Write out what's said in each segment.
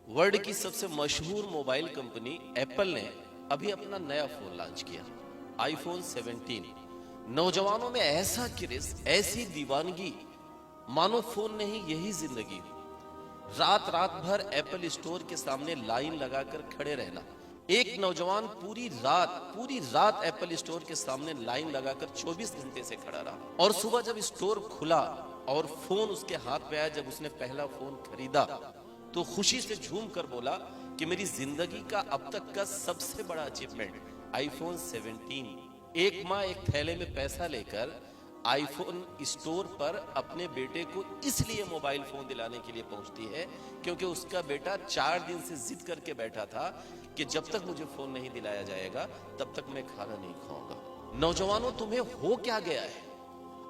World की सबसे मशहूर मोबाइल कंपनी एप्पल ने अभी अपना नया फोन लॉन्च किया, आईफोन 17। नौजवानों में ऐसा क्रेज, ऐसी दीवानगी, मानो फोन नहीं यही जिंदगी। रात रात भर एप्पल स्टोर के सामने लाइन लगाकर खड़े रहना। एक नौजवान पूरी रात एप्पल स्टोर के सामने लाइन लगाकर 24 घंटे से खड़ा रहा, और सुबह जब स्टोर खुला और फोन उसके हाथ में आया, जब उसने पहला फोन खरीदा तो खुशी से झूम कर बोला कि मेरी जिंदगी का अब तक का सबसे बड़ा अचीवमेंट आईफोन 17। एक माँ एक थैले में पैसा लेकर आईफोन स्टोर पर अपने बेटे को इसलिए मोबाइल फोन दिलाने के लिए पहुंचती है क्योंकि उसका बेटा 4 दिन से जिद करके बैठा था कि जब तक मुझे फोन नहीं दिलाया जाएगा तब तक मैं खाना नहीं खाऊंगा। नौजवानों, तुम्हें हो क्या गया है?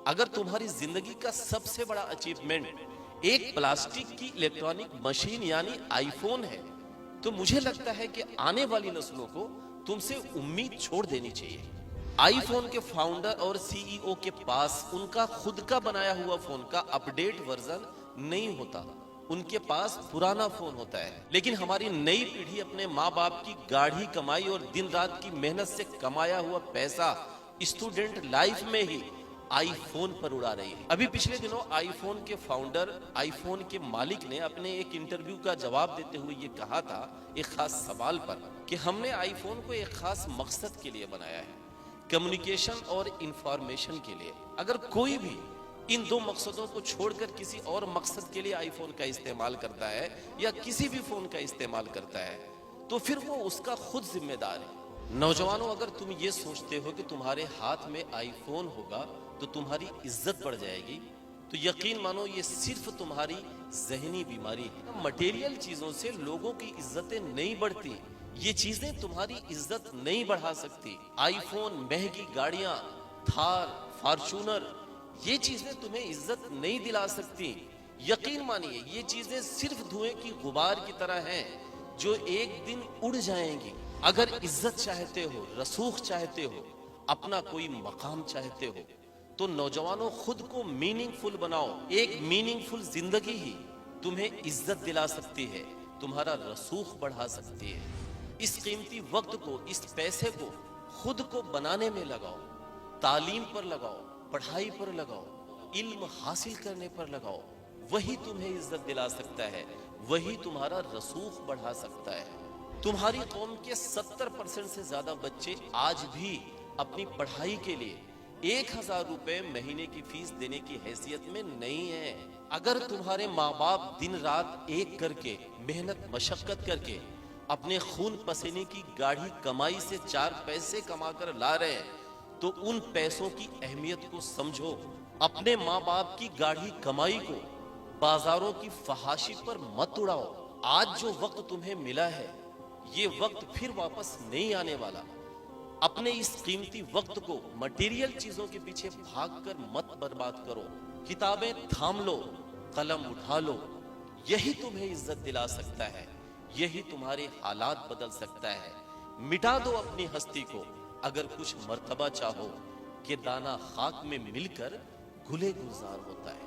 अगर तुम्हारी जिंदगी का सबसे बड़ा अचीवमेंट एक प्लास्टिक की इलेक्ट्रॉनिक मशीन यानी आईफोन है, तो मुझे लगता है कि आने वाली नस्लों को तुमसे उम्मीद छोड़ देनी चाहिए। आईफोन के फाउंडर और सीईओ के पास उनका खुद का बनाया हुआ फोन का अपडेट वर्जन नहीं होता, उनके पास पुराना फोन होता है। लेकिन हमारी नई पीढ़ी अपने माँ बाप की गाढ़ी कमाई और दिन रात की मेहनत से कमाया हुआ पैसा स्टूडेंट लाइफ में ही आईफोन पर उड़ा रही है। अभी पिछले दिनों आईफोन के फाउंडर, आईफोन के मालिक ने अपने एक इंटरव्यू का जवाब देते हुए ये कहा था एक खास सवाल पर कि हमने आईफोन को एक खास मकसद के लिए बनाया है, कम्युनिकेशन और इंफॉर्मेशन के लिए। अगर कोई भी इन दो मकसदों को छोड़कर किसी और मकसद के लिए आईफोन का इस्तेमाल करता है या किसी भी फोन का इस्तेमाल करता है तो फिर वो उसका खुद जिम्मेदार है। नौजवानों, अगर तुम ये सोचते हो कि तुम्हारे हाथ में आईफोन होगा तो तुम्हारी इज्जत बढ़ जाएगी, तो यकीन मानो ये सिर्फ तुम्हारी ज़हनी बीमारी है। मटेरियल चीजों से लोगों की इज्जतें नहीं बढ़ती, ये चीजें तुम्हारी इज्जत नहीं बढ़ा सकती। आईफोन, महंगी गाड़ियां, थार, फॉर्च्यूनर, ये चीजें तुम्हें इज्जत नहीं दिला सकती। यकीन मानिए ये चीजें सिर्फ धुएं की गुबार की तरह हैं जो एक दिन उड़ जाएंगी। अगर इज्जत चाहते हो, रसूख चाहते हो, अपना कोई मकाम चाहते हो, तो नौजवानों खुद को मीनिंगफुल बनाओ। एक मीनिंगफुल जिंदगी ही तुम्हें इज्जत दिला सकती है, तुम्हारा रसूख बढ़ा सकती है। इस कीमती वक्त को, इस पैसे को खुद को बनाने में लगाओ, तालीम पर लगाओ, पढ़ाई पर लगाओ, इल्म हासिल करने पर लगाओ। वही तुम्हें इज्जत दिला सकता है, वही तुम्हारा रसूख बढ़ा सकता है। तुम्हारी कौम के 70% से ज्यादा बच्चे आज भी अपनी पढ़ाई के लिए 1000 रुपए महीने की फीस देने की हैसियत में नहीं है। अगर तुम्हारे माँ बाप दिन रात एक करके मेहनत मशक्कत करके अपने खून पसीने की गाढ़ी कमाई से 4 पैसे कमाकर ला रहे हैं तो उन पैसों की अहमियत को समझो। अपने माँ बाप की गाढ़ी कमाई को बाजारों की फहाशी पर मत उड़ाओ। आज जो वक्त तुम्हें मिला है ये वक्त फिर वापस नहीं आने वाला। अपने इस कीमती वक्त को मटेरियल चीजों के पीछे भागकर मत बर्बाद करो। किताबें थाम लो, कलम उठा लो, यही तुम्हें इज्जत दिला सकता है, यही तुम्हारे हालात बदल सकता है। मिटा दो अपनी हस्ती को अगर कुछ मर्तबा चाहो कि दाना खाक में मिलकर गुले गुलजार होता है।